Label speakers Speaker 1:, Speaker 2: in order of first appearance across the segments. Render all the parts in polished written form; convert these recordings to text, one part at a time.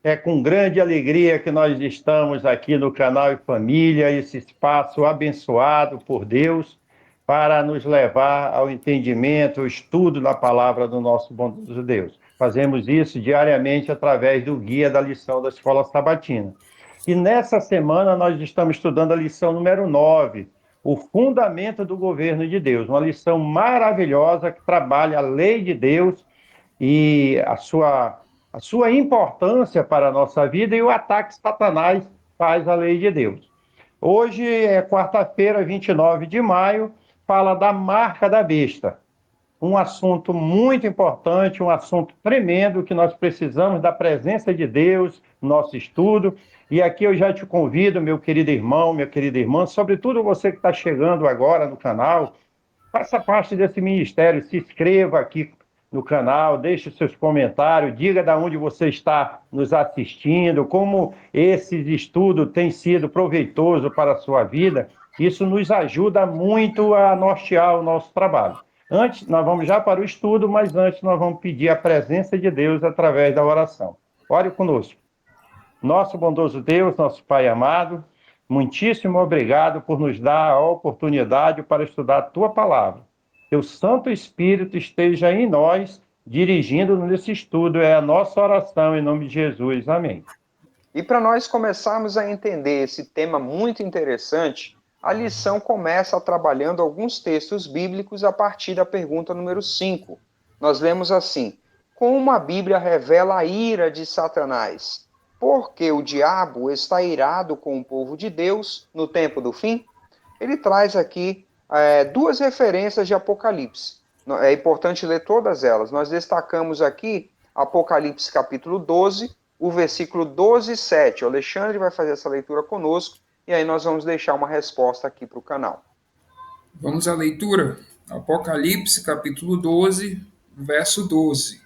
Speaker 1: É com grande alegria que nós estamos aqui no canal e Família, esse espaço abençoado por Deus para nos levar ao entendimento, ao estudo da palavra do nosso bondoso Deus. Fazemos isso diariamente através do guia da lição da Escola Sabatina. E nessa semana nós estamos estudando a lição número 9, o fundamento do governo de Deus, uma lição maravilhosa que trabalha a lei de Deus e a sua importância para a nossa vida e o ataque que Satanás faz à lei de Deus. Hoje é quarta-feira, 29 de maio, fala da marca da besta. Um assunto muito importante, um assunto tremendo que nós precisamos da presença de Deus no nosso estudo. E aqui eu já te convido, meu querido irmão, minha querida irmã, sobretudo você que está chegando agora no canal, faça parte desse ministério, se inscreva aqui no canal, deixe seus comentários, diga de onde você está nos assistindo, como esse estudo tem sido proveitoso para a sua vida. Isso nos ajuda muito a nortear o nosso trabalho. Antes, nós vamos já para o estudo, mas antes nós vamos pedir a presença de Deus através da oração. Ore conosco. Nosso bondoso Deus, nosso Pai amado, muitíssimo obrigado por nos dar a oportunidade para estudar a Tua palavra. Teu Santo Espírito esteja em nós, dirigindo nesse estudo. É a nossa oração em nome de Jesus. Amém.
Speaker 2: E para nós começarmos a entender esse tema muito interessante, a lição começa trabalhando alguns textos bíblicos a partir da pergunta número 5. Nós lemos assim: como a Bíblia revela a ira de Satanás? Porque o diabo está irado com o povo de Deus no tempo do fim? Ele traz aqui duas referências de Apocalipse. É importante ler todas elas. Nós destacamos aqui Apocalipse capítulo 12, o versículo 12 e 7. O Alexandre vai fazer essa leitura conosco e aí nós vamos deixar uma resposta aqui para o canal.
Speaker 3: Vamos à leitura? Apocalipse capítulo 12, verso 12.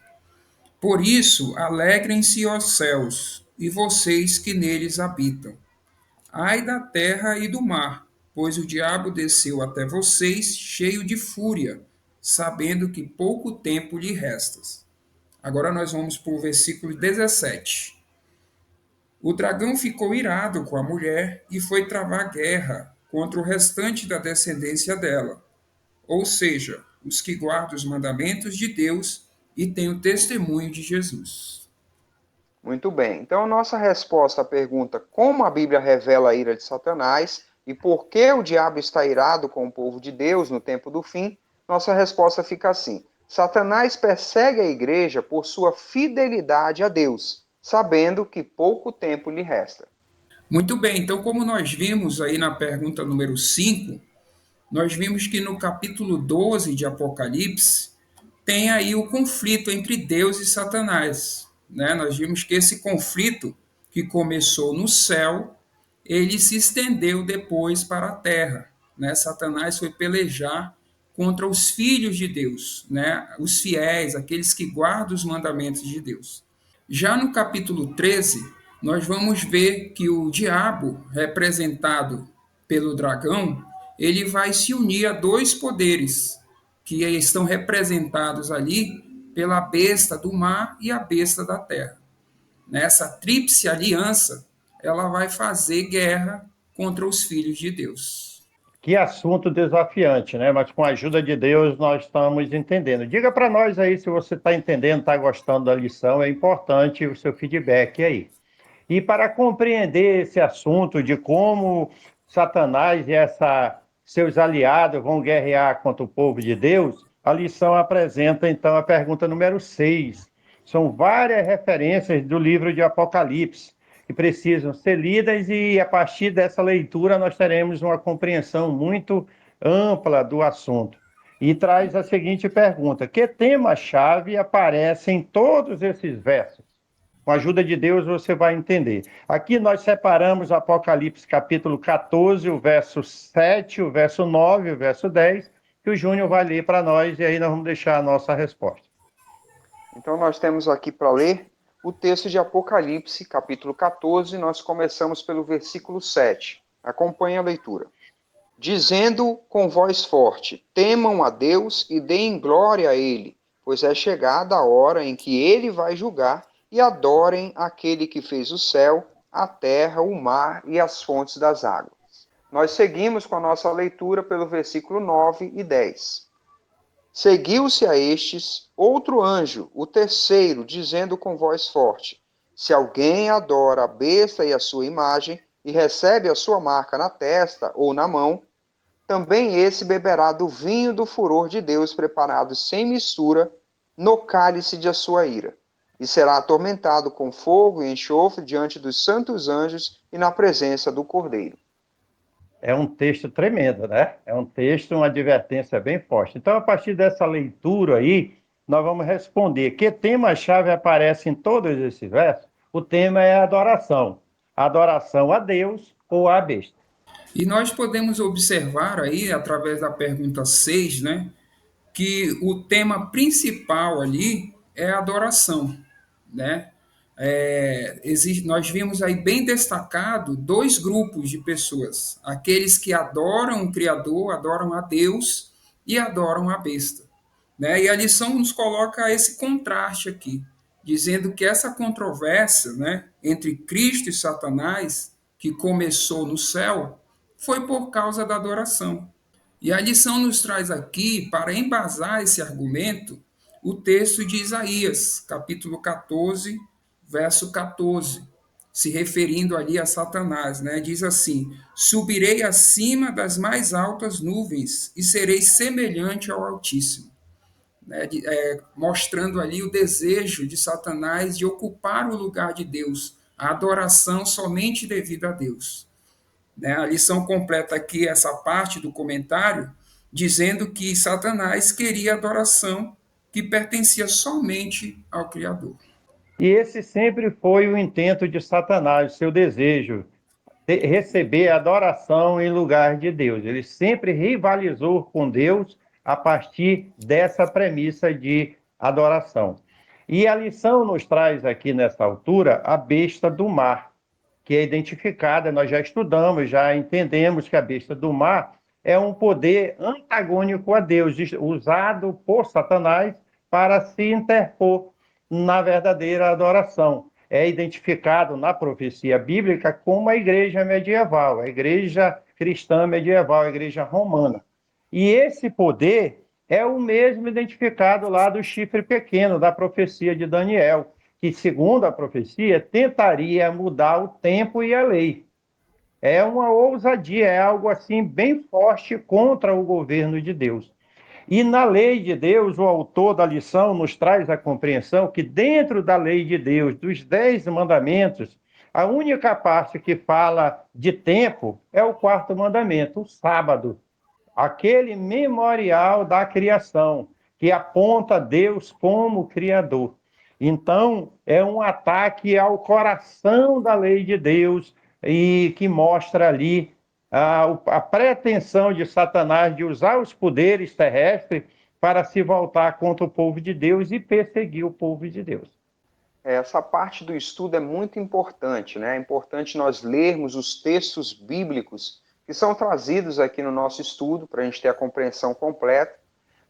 Speaker 3: Por isso, alegrem-se os céus, e vocês que neles habitam. Ai da terra e do mar, pois o diabo desceu até vocês cheio de fúria, sabendo que pouco tempo lhe resta. Agora nós vamos para o versículo 17. O dragão ficou irado com a mulher e foi travar guerra contra o restante da descendência dela, ou seja, os que guardam os mandamentos de Deus e têm o testemunho de Jesus.
Speaker 2: Muito bem. Então, nossa resposta à pergunta como a Bíblia revela a ira de Satanás e por que o diabo está irado com o povo de Deus no tempo do fim, nossa resposta fica assim: Satanás persegue a igreja por sua fidelidade a Deus, sabendo que pouco tempo lhe resta.
Speaker 3: Muito bem, então, como nós vimos aí na pergunta número 5, nós vimos que no capítulo 12 de Apocalipse tem aí o conflito entre Deus e Satanás, né? Nós vimos que esse conflito que começou no céu, ele se estendeu depois para a terra, né? Satanás foi pelejar contra os filhos de Deus, né? Os fiéis, aqueles que guardam os mandamentos de Deus. Já no capítulo 13, nós vamos ver que o diabo, representado pelo dragão, ele vai se unir a dois poderes que estão representados ali pela besta do mar e a besta da terra. Nessa tríplice aliança, ela vai fazer guerra contra os filhos de Deus.
Speaker 1: Que assunto desafiante, né? Mas com a ajuda de Deus nós estamos entendendo. Diga para nós aí se você está entendendo, está gostando da lição. É importante o seu feedback aí. E para compreender esse assunto de como Satanás e seus aliados vão guerrear contra o povo de Deus, a lição apresenta então a pergunta número 6. São várias referências do livro de Apocalipse que precisam ser lidas e a partir dessa leitura nós teremos uma compreensão muito ampla do assunto. E traz a seguinte pergunta: que tema-chave aparece em todos esses versos? Com a ajuda de Deus você vai entender. Aqui nós separamos Apocalipse capítulo 14, o verso 7, o verso 9, o verso 10, que o Júnior vai ler para nós e aí nós vamos deixar a nossa resposta.
Speaker 2: Então nós temos aqui para ler o texto de Apocalipse, capítulo 14, nós começamos pelo versículo 7. Acompanhe a leitura. Dizendo com voz forte: temam a Deus e deem glória a Ele, pois é chegada a hora em que Ele vai julgar e adorem aquele que fez o céu, a terra, o mar e as fontes das águas. Nós seguimos com a nossa leitura pelo versículo 9 e 10. Seguiu-se a estes outro anjo, o terceiro, dizendo com voz forte: Se alguém adora a besta e a sua imagem, e recebe a sua marca na testa ou na mão, também esse beberá do vinho do furor de Deus preparado sem mistura no cálice de sua ira, e será atormentado com fogo e enxofre diante dos santos anjos e na presença do Cordeiro.
Speaker 1: É um texto tremendo, né? É um texto, uma advertência bem forte. Então, a partir dessa leitura aí, nós vamos responder que tema-chave aparece em todos esses versos. O tema é adoração. Adoração a Deus ou à besta.
Speaker 3: E nós podemos observar aí, através da pergunta 6, né, que o tema principal ali é a adoração, né? Nós vimos aí bem destacado dois grupos de pessoas: aqueles que adoram o Criador, adoram a Deus e adoram a besta, né? E a lição nos coloca esse contraste aqui, dizendo que essa controvérsia, né, entre Cristo e Satanás, que começou no céu, foi por causa da adoração. E a lição nos traz aqui, para embasar esse argumento, o texto de Isaías, capítulo 14, verso 14, se referindo ali a Satanás, né? Diz assim: Subirei acima das mais altas nuvens e serei semelhante ao Altíssimo. Né? Mostrando ali o desejo de Satanás de ocupar o lugar de Deus, a adoração somente devida a Deus. Né? A lição completa aqui essa parte do comentário, dizendo que Satanás queria adoração que pertencia somente ao Criador.
Speaker 1: E esse sempre foi o intento de Satanás, seu desejo, receber adoração em lugar de Deus. Ele sempre rivalizou com Deus a partir dessa premissa de adoração. E a lição nos traz aqui nessa altura a besta do mar, que é identificada, nós já estudamos, já entendemos que a besta do mar é um poder antagônico a Deus, usado por Satanás para se interpor na verdadeira adoração. É identificado na profecia bíblica como a igreja medieval, a igreja cristã medieval, a igreja romana. E esse poder é o mesmo identificado lá do chifre pequeno, da profecia de Daniel, que, segundo a profecia, tentaria mudar o tempo e a lei. É uma ousadia, é algo assim bem forte contra o governo de Deus. E na lei de Deus, o autor da lição nos traz a compreensão que dentro da lei de Deus, dos 10 mandamentos, a única parte que fala de tempo é o quarto mandamento, o sábado, aquele memorial da criação, que aponta Deus como Criador. Então, é um ataque ao coração da lei de Deus e que mostra ali a pretensão de Satanás de usar os poderes terrestres para se voltar contra o povo de Deus e perseguir o povo de Deus.
Speaker 2: Essa parte do estudo é muito importante, né? É importante nós lermos os textos bíblicos que são trazidos aqui no nosso estudo, para a gente ter a compreensão completa.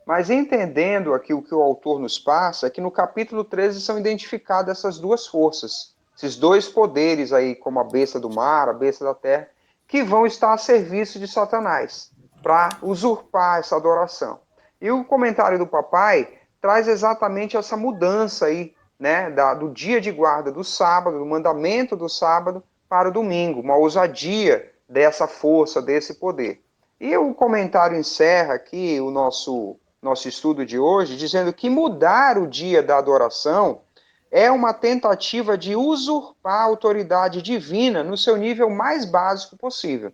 Speaker 2: Mas entendendo aqui o que o autor nos passa, é que no capítulo 13 são identificadas essas duas forças, esses dois poderes aí, como a besta do mar, a besta da terra, que vão estar a serviço de Satanás, para usurpar essa adoração. E o comentário do papai traz exatamente essa mudança aí, né, do dia de guarda do sábado, do mandamento do sábado para o domingo, uma ousadia dessa força, desse poder. E o comentário encerra aqui o nosso estudo de hoje, dizendo que mudar o dia da adoração é uma tentativa de usurpar a autoridade divina no seu nível mais básico possível.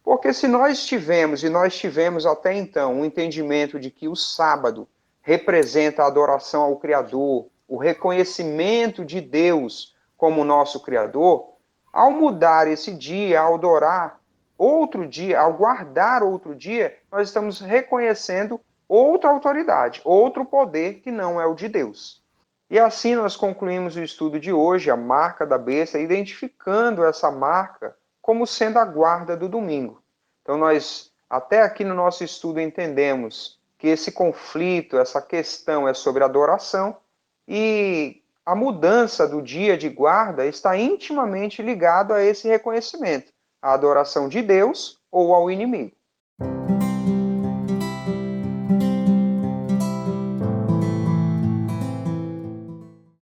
Speaker 2: Porque se nós tivemos até então um entendimento de que o sábado representa a adoração ao Criador, o reconhecimento de Deus como nosso Criador, ao mudar esse dia, ao adorar outro dia, ao guardar outro dia, nós estamos reconhecendo outra autoridade, outro poder que não é o de Deus. E assim nós concluímos o estudo de hoje, a marca da besta, identificando essa marca como sendo a guarda do domingo. Então nós, até aqui no nosso estudo, entendemos que esse conflito, essa questão é sobre adoração, e a mudança do dia de guarda está intimamente ligado a esse reconhecimento, à adoração de Deus ou ao inimigo.